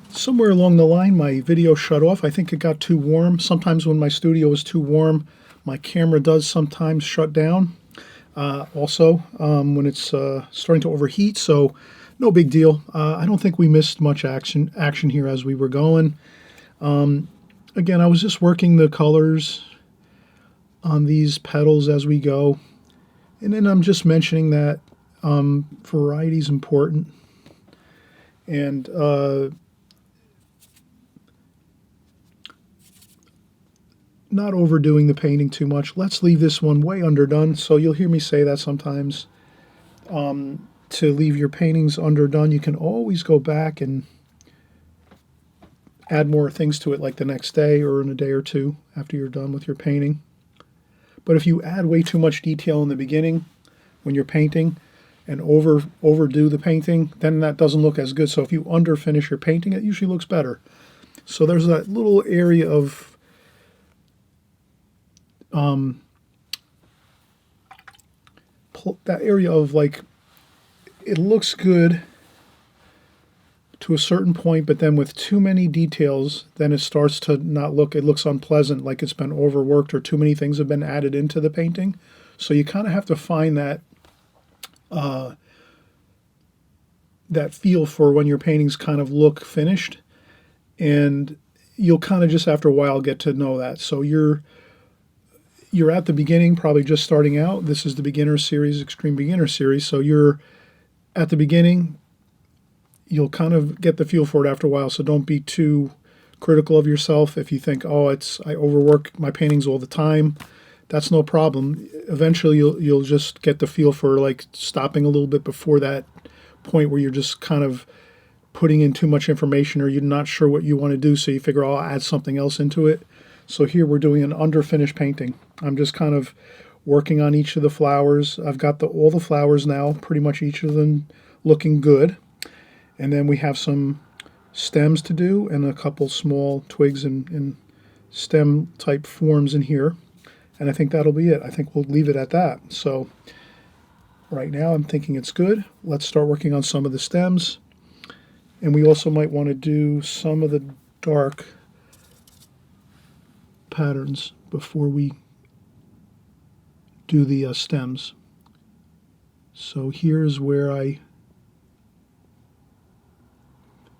Somewhere along the line, my video shut off. I think it got too warm. Sometimes when my studio is too warm, my camera does sometimes shut down. Also, when it's starting to overheat, so no big deal. I don't think we missed much action here as we were going. Again, I was just working the colors on these petals as we go. And then I'm just mentioning that variety is important. And not overdoing the painting too much. Let's leave this one way underdone. So you'll hear me say that sometimes. To leave your paintings underdone, you can always go back and add more things to it, like the next day or in a day or two after you're done with your painting. But if you add way too much detail in the beginning when you're painting and overdo the painting, then that doesn't look as good. So if you underfinish your painting, it usually looks better. So there's that little area of like, it looks good to a certain point, but then with too many details, then it starts to not look, it looks unpleasant, like it's been overworked or too many things have been added into the painting. So you kind of have to find that that feel for when your paintings kind of look finished, and you'll kind of just after a while get to know that. So you're at the beginning, probably just starting out. This is the beginner series, extreme beginner series. So you're at the beginning, you'll kind of get the feel for it after a while. So don't be too critical of yourself. If you think, oh, I overwork my paintings all the time, that's no problem. Eventually you'll just get the feel for like stopping a little bit before that point where you're just kind of putting in too much information or you're not sure what you want to do. So you figure, oh, I'll add something else into it. So here we're doing an underfinished painting. I'm just kind of working on each of the flowers. I've got all the flowers now, pretty much each of them looking good. And then we have some stems to do and a couple small twigs and stem type forms in here. And I think that'll be it. I think we'll leave it at that. So right now I'm thinking it's good. Let's start working on some of the stems. And we also might want to do some of the dark patterns before we do the stems. So here's where and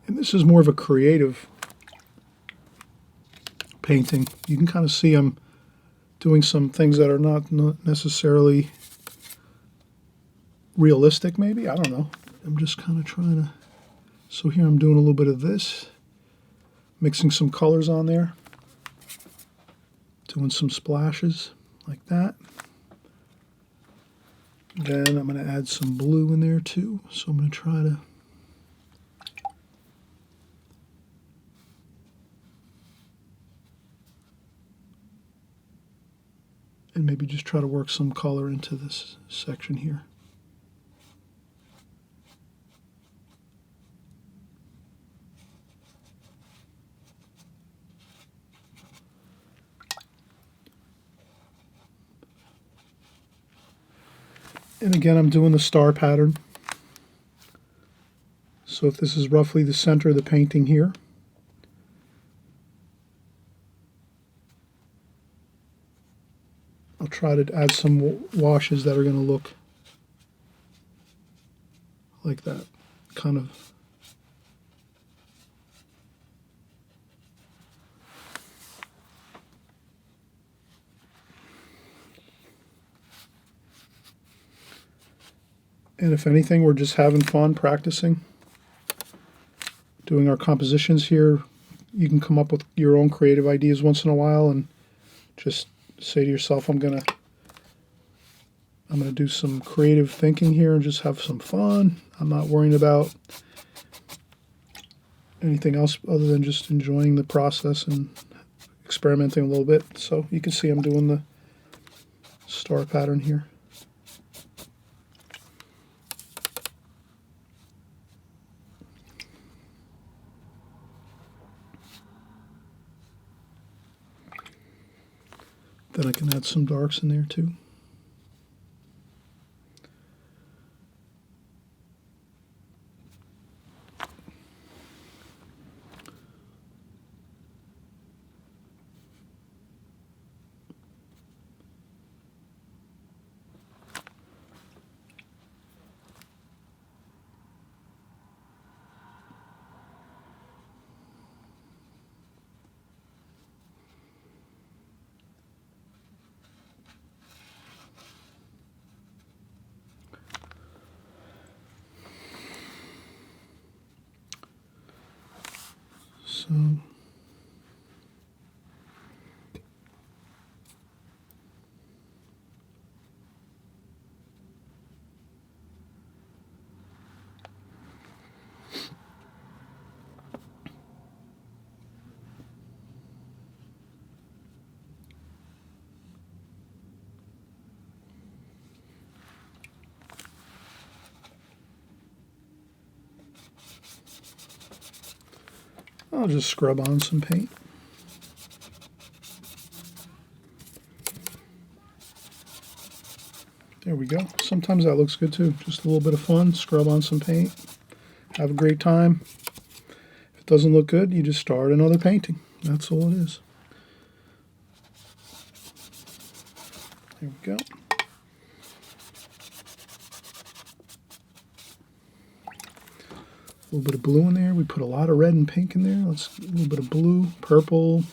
this is more of a creative painting. You can kind of see I'm doing some things that are not necessarily realistic, maybe. I don't know. I'm just kind of trying to... So here I'm doing a little bit of this, mixing some colors on there, doing some splashes like that. Then I'm going to add some blue in there too. So I'm going to try to... and maybe just try to work some color into this section here. And again, I'm doing the star pattern. So if this is roughly the center of the painting here, I'll try to add some washes that are going to look like that, kind of. And if anything, we're just having fun practicing, doing our compositions here. You can come up with your own creative ideas once in a while and just say to yourself, I'm gonna do some creative thinking here and just have some fun. I'm not worrying about anything else other than just enjoying the process and experimenting a little bit. So you can see I'm doing the star pattern here. Then I can add some darks in there too. So I'll just scrub on some paint. There we go. Sometimes that looks good too. Just a little bit of fun, scrub on some paint, have a great time. If it doesn't look good, you just start another painting. That's all it is. There we go. A little bit of blue in there. We put a lot of red and pink in there. Let's a little bit of blue, purple.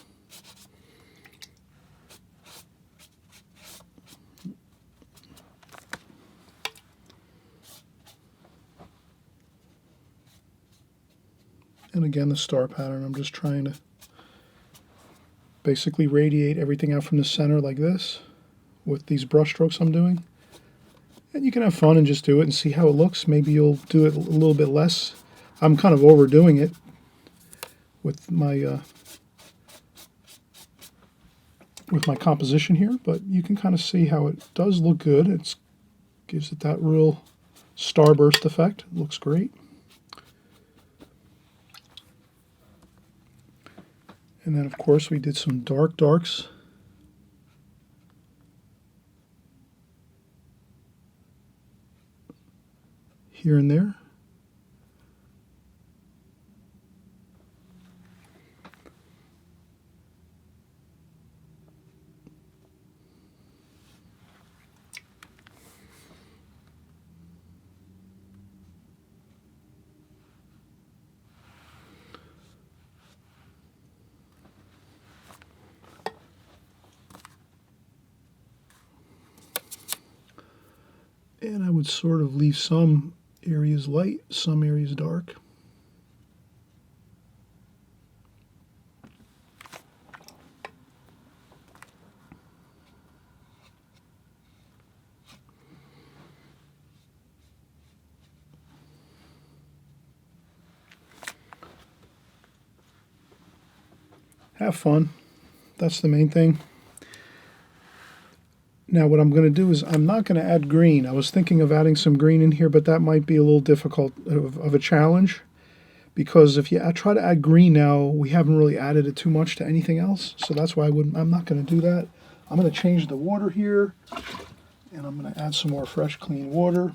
And again, the star pattern. I'm just trying to basically radiate everything out from the center like this with these brush strokes I'm doing. And you can have fun and just do it and see how it looks. Maybe you'll do it a little bit less. I'm kind of overdoing it with my composition here, but you can kind of see how it does look good. It gives it that real starburst effect. It looks great. And then, of course, we did some darks here and there. And I would sort of leave some areas light, some areas dark. Have fun. That's the main thing. Now what I'm going to do is I'm not going to add green. I was thinking of adding some green in here, but that might be a little difficult of a challenge, because if you try to add green now, we haven't really added it too much to anything else. So that's why I'm not going to do that. I'm going to change the water here, and I'm going to add some more fresh, clean water.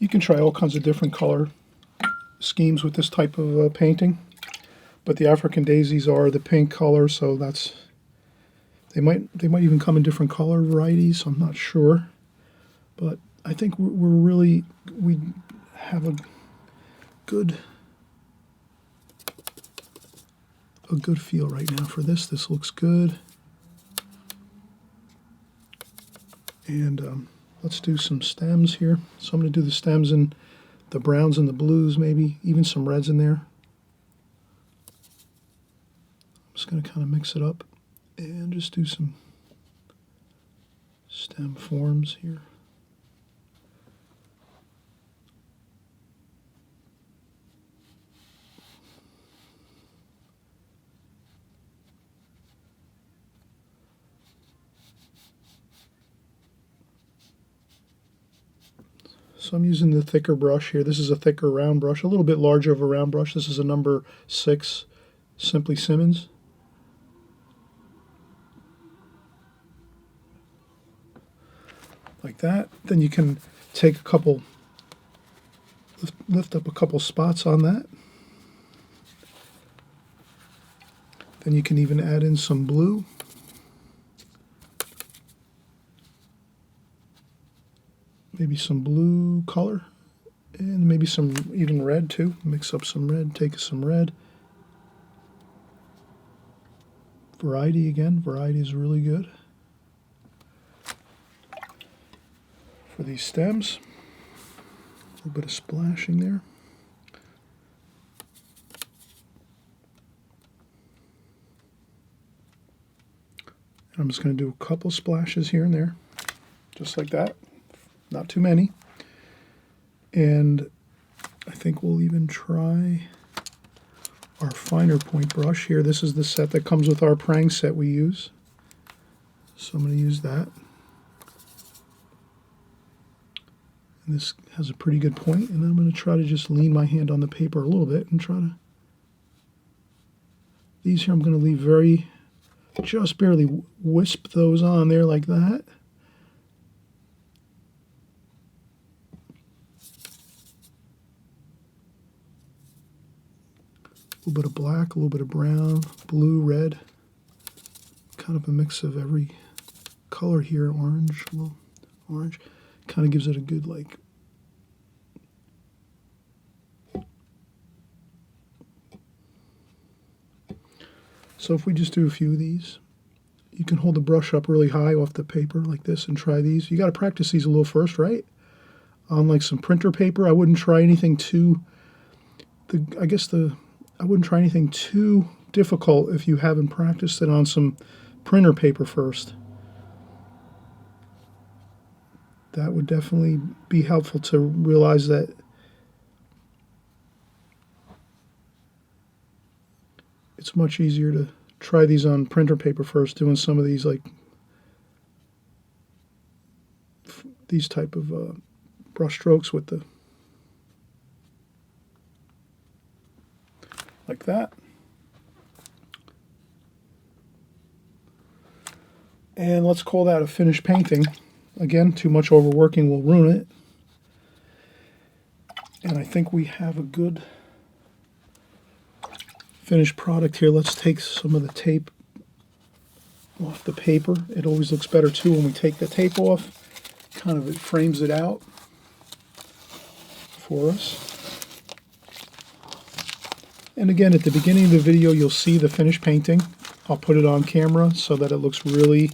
You can try all kinds of different color schemes with this type of painting, but the African daisies are the pink color, so they might even come in different color varieties. So I'm not sure, but I think we have a good feel right now for this. This looks good, and let's do some stems here. So I'm going to do the stems in the browns and the blues, maybe even some reds in there. I'm just going to kind of mix it up and just do some stem forms here. So I'm using the thicker brush here. This is a thicker round brush, a little bit larger of a round brush. This is a number 6 Simply Simmons. Like that. Then you can take a couple, lift up a couple spots on that. Then you can even add in some blue. Maybe some blue color, and maybe some even red too. Mix up some red, take some red. Variety again. Variety is really good for these stems. A little bit of splashing there. And I'm just going to do a couple splashes here and there, just like that. Not too many. And I think we'll even try our finer point brush here. This is the set that comes with our prang set we use. So I'm going to use that. And this has a pretty good point, and I'm going to try to just lean my hand on the paper a little bit and try to... These here I'm going to leave very, just barely wisp those on there like that. A little bit of black, a little bit of brown, blue, red. Kind of a mix of every color here. Orange, a little orange. Kind of gives it a good, like... So if we just do a few of these, you can hold the brush up really high off the paper like this and try these. You got to practice these a little first, right? On like some printer paper, I wouldn't try anything too... I wouldn't try anything too difficult if you haven't practiced it on some printer paper first. That would definitely be helpful to realize that it's much easier to try these on printer paper first, doing some of these like these type of brush strokes with the like that. And let's call that a finished painting. Again, too much overworking will ruin it. And I think we have a good finished product here. Let's take some of the tape off the paper. It always looks better too when we take the tape off. Kind of it frames it out for us. And again, at the beginning of the video, you'll see the finished painting. I'll put it on camera so that it looks really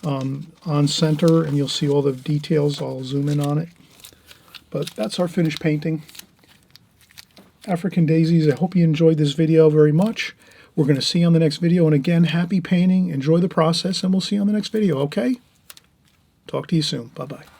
on center, and you'll see all the details. I'll zoom in on it. But that's our finished painting. African Daisies, I hope you enjoyed this video very much. We're going to see you on the next video. And again, happy painting. Enjoy the process, and we'll see you on the next video, okay? Talk to you soon. Bye-bye.